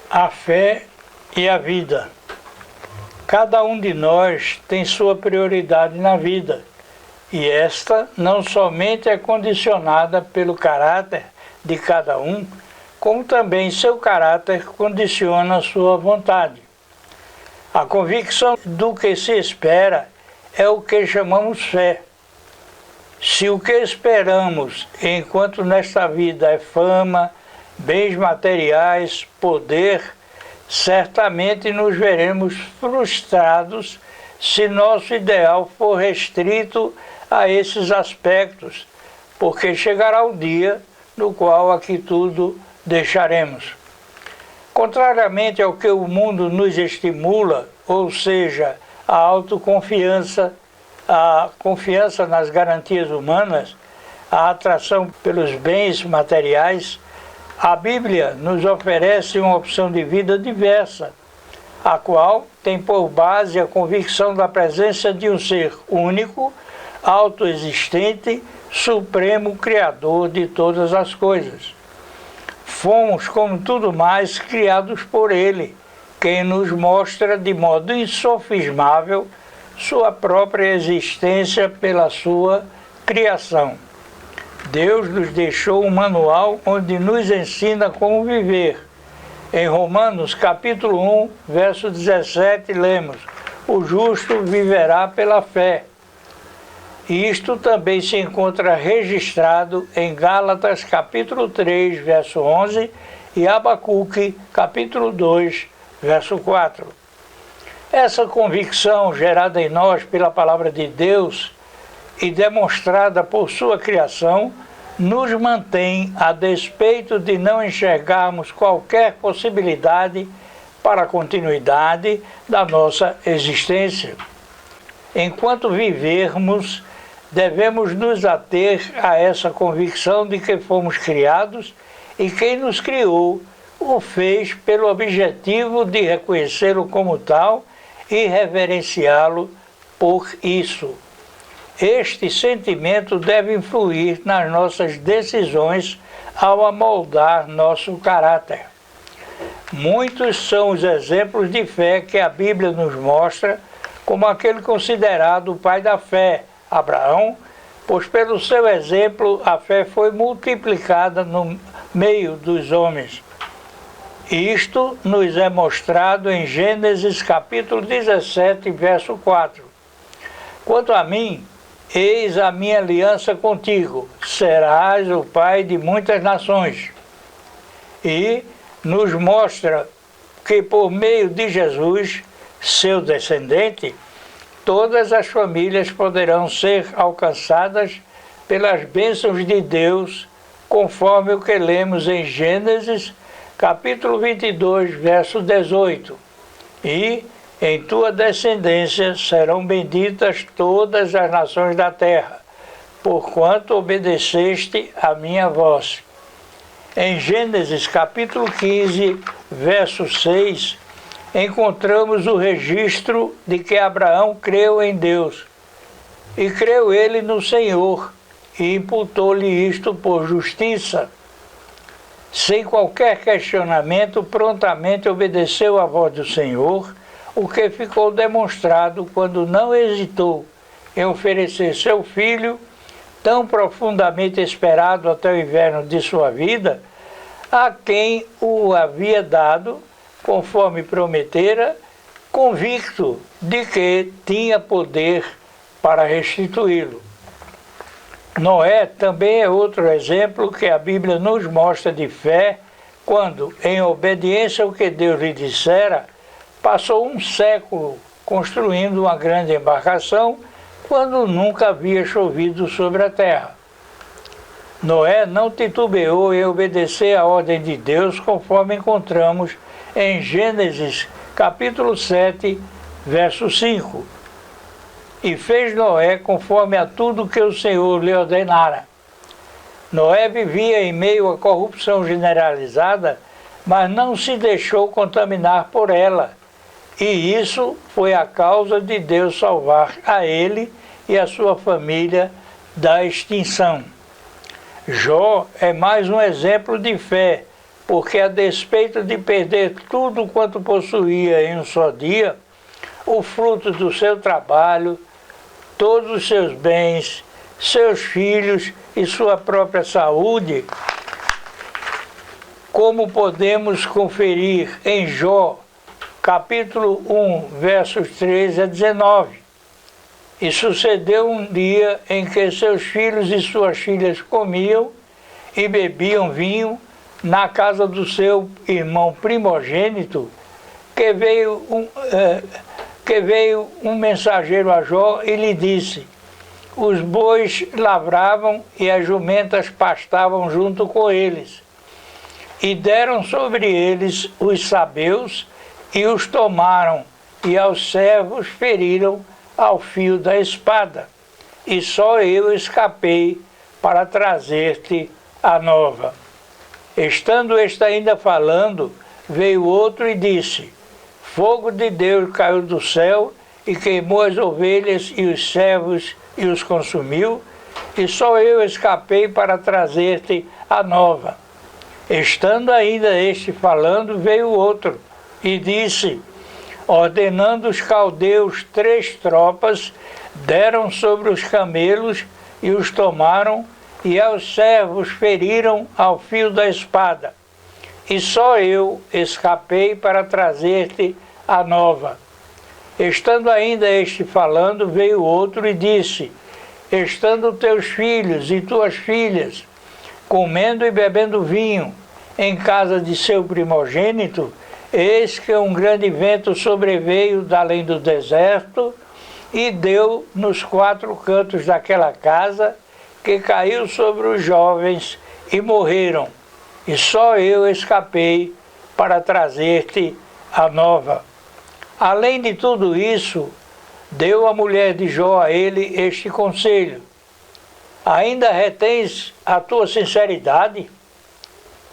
A fé e a vida. Cada um de nós tem sua prioridade na vida, e esta não somente é condicionada pelo caráter de cada um, como também seu caráter condiciona a sua vontade. A convicção do que se espera é o que chamamos fé. Se o que esperamos enquanto nesta vida é fama, bens materiais, poder, certamente nos veremos frustrados se nosso ideal for restrito a esses aspectos, porque chegará o dia no qual aqui tudo deixaremos. Contrariamente ao que o mundo nos estimula, ou seja, a autoconfiança, a confiança nas garantias humanas, a atração pelos bens materiais, a Bíblia nos oferece uma opção de vida diversa, a qual tem por base a convicção da presença de um ser único, autoexistente, supremo Criador de todas as coisas. Fomos, como tudo mais, criados por Ele, quem nos mostra de modo insofismável sua própria existência pela sua criação. Deus nos deixou um manual onde nos ensina como viver. Em Romanos capítulo 1, verso 17, lemos: o justo viverá pela fé. E isto também se encontra registrado em Gálatas capítulo 3, verso 11 e Abacuque capítulo 2, verso 4. Essa convicção gerada em nós pela palavra de Deus e demonstrada por sua criação nos mantém a despeito de não enxergarmos qualquer possibilidade para a continuidade da nossa existência. Enquanto vivermos, devemos nos ater a essa convicção de que fomos criados e quem nos criou o fez pelo objetivo de reconhecê-lo como tal e reverenciá-lo por isso. Este sentimento deve influir nas nossas decisões ao amoldar nosso caráter. Muitos são os exemplos de fé que a Bíblia nos mostra, como aquele considerado o pai da fé, Abraão, pois pelo seu exemplo a fé foi multiplicada no meio dos homens. Isto nos é mostrado em Gênesis capítulo 17, verso 4. Quanto a mim, eis a minha aliança contigo, serás o pai de muitas nações. E nos mostra que por meio de Jesus, seu descendente, todas as famílias poderão ser alcançadas pelas bênçãos de Deus, conforme o que lemos em Gênesis capítulo 22, verso 18. E em tua descendência serão benditas todas as nações da terra, porquanto obedeceste a minha voz. Em Gênesis capítulo 15, verso 6, encontramos o registro de que Abraão creu em Deus. E creu ele no Senhor, e imputou-lhe isto por justiça. Sem qualquer questionamento, prontamente obedeceu à voz do Senhor, o que ficou demonstrado quando não hesitou em oferecer seu filho, tão profundamente esperado até o inverno de sua vida, a quem o havia dado, conforme prometera, convicto de que tinha poder para restituí-lo. Noé também é outro exemplo que a Bíblia nos mostra de fé, quando, em obediência ao que Deus lhe dissera, passou um século construindo uma grande embarcação, quando nunca havia chovido sobre a terra. Noé não titubeou em obedecer à ordem de Deus, conforme encontramos em Gênesis capítulo 7, verso 5. E fez Noé conforme a tudo que o Senhor lhe ordenara. Noé vivia em meio à corrupção generalizada, mas não se deixou contaminar por ela. E isso foi a causa de Deus salvar a ele e a sua família da extinção. Jó é mais um exemplo de fé, porque a despeito de perder tudo quanto possuía em um só dia, o fruto do seu trabalho, todos os seus bens, seus filhos e sua própria saúde, como podemos conferir em Jó, capítulo 1, versos 13 a 19. E sucedeu um dia em que seus filhos e suas filhas comiam e bebiam vinho na casa do seu irmão primogênito, que veio um mensageiro a Jó e lhe disse: os bois lavravam e as jumentas pastavam junto com eles. E deram sobre eles os sabeus e os tomaram, e aos servos feriram ao fio da espada. E só eu escapei para trazer-te a nova. Estando este ainda falando, veio outro e disse: fogo de Deus caiu do céu e queimou as ovelhas e os servos e os consumiu, e só eu escapei para trazer-te a nova. Estando ainda este falando, veio outro e disse: ordenando os caldeus 3 tropas, deram sobre os camelos e os tomaram, e aos servos feriram ao fio da espada. E só eu escapei para trazer-te a nova. Estando ainda este falando, veio outro e disse: estando teus filhos e tuas filhas comendo e bebendo vinho em casa de seu primogênito, eis que um grande vento sobreveio da além do deserto e deu nos 4 cantos daquela casa, que caiu sobre os jovens e morreram, e só eu escapei para trazer-te a nova. Além de tudo isso, deu a mulher de Jó a ele este conselho: ainda retens a tua sinceridade?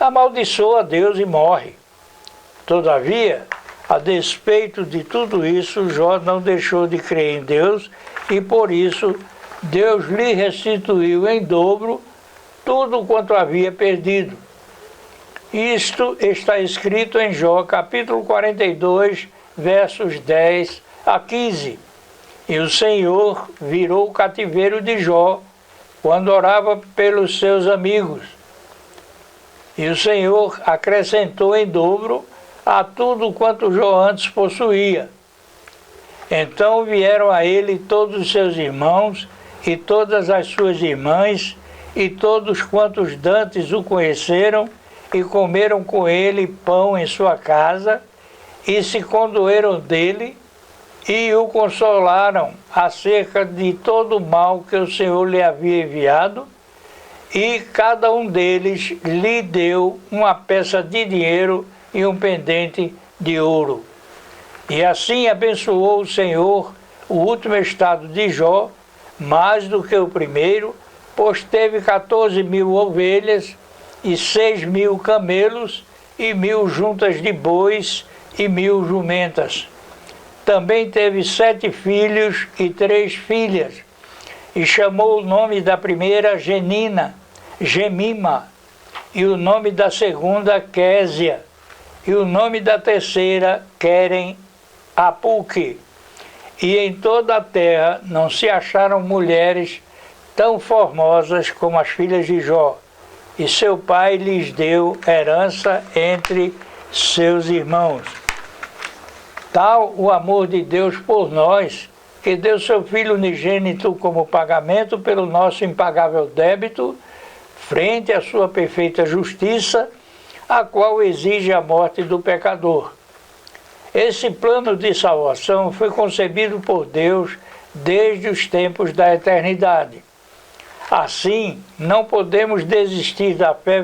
Amaldiçoa a Deus e morre. Todavia, a despeito de tudo isso, Jó não deixou de crer em Deus, e por isso Deus lhe restituiu em dobro tudo quanto havia perdido. Isto está escrito em Jó, capítulo 42, versos 10 a 15. E o Senhor virou o cativeiro de Jó quando orava pelos seus amigos. E o Senhor acrescentou em dobro a tudo quanto Jó antes possuía. Então vieram a ele todos os seus irmãos e todas as suas irmãs e todos quantos dantes o conheceram, e comeram com ele pão em sua casa, e se condoeram dele, e o consolaram acerca de todo o mal que o Senhor lhe havia enviado, e cada um deles lhe deu uma peça de dinheiro e um pendente de ouro. E assim abençoou o Senhor o último estado de Jó, mais do que o primeiro, pois teve 14.000 ovelhas e 6.000 camelos e 1.000 juntas de bois e 1.000 jumentas. Também teve 7 filhos e 3 filhas, e chamou o nome da primeira Gemima, e o nome da segunda Késia, e o nome da terceira Querem Apuque. E em toda a terra não se acharam mulheres tão formosas como as filhas de Jó, e seu pai lhes deu herança entre seus irmãos. Tal o amor de Deus por nós, que deu seu Filho unigênito como pagamento pelo nosso impagável débito, frente à sua perfeita justiça, a qual exige a morte do pecador. Esse plano de salvação foi concebido por Deus desde os tempos da eternidade. Assim, não podemos desistir da fé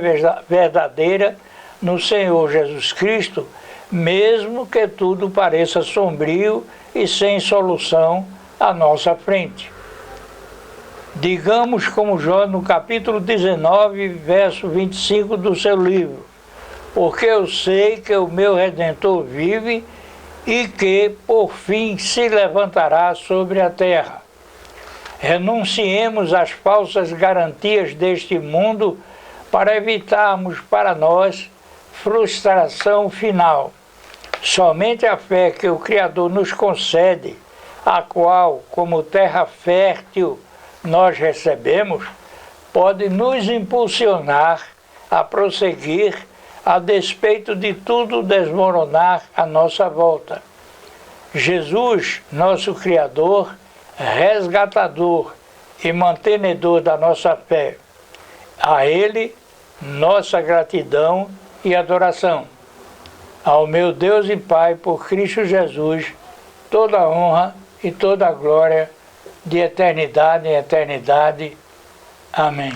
verdadeira no Senhor Jesus Cristo, mesmo que tudo pareça sombrio e sem solução à nossa frente. Digamos como Jó no capítulo 19, verso 25 do seu livro: porque eu sei que o meu Redentor vive e que, por fim, se levantará sobre a terra. Renunciemos às falsas garantias deste mundo para evitarmos para nós frustração final. Somente a fé que o Criador nos concede, a qual, como terra fértil, nós recebemos, pode nos impulsionar a prosseguir a despeito de tudo desmoronar à nossa volta. Jesus, nosso Criador, resgatador e mantenedor da nossa fé. A Ele, nossa gratidão e adoração. Ao meu Deus e Pai, por Cristo Jesus, toda a honra e toda a glória, de eternidade em eternidade. Amém.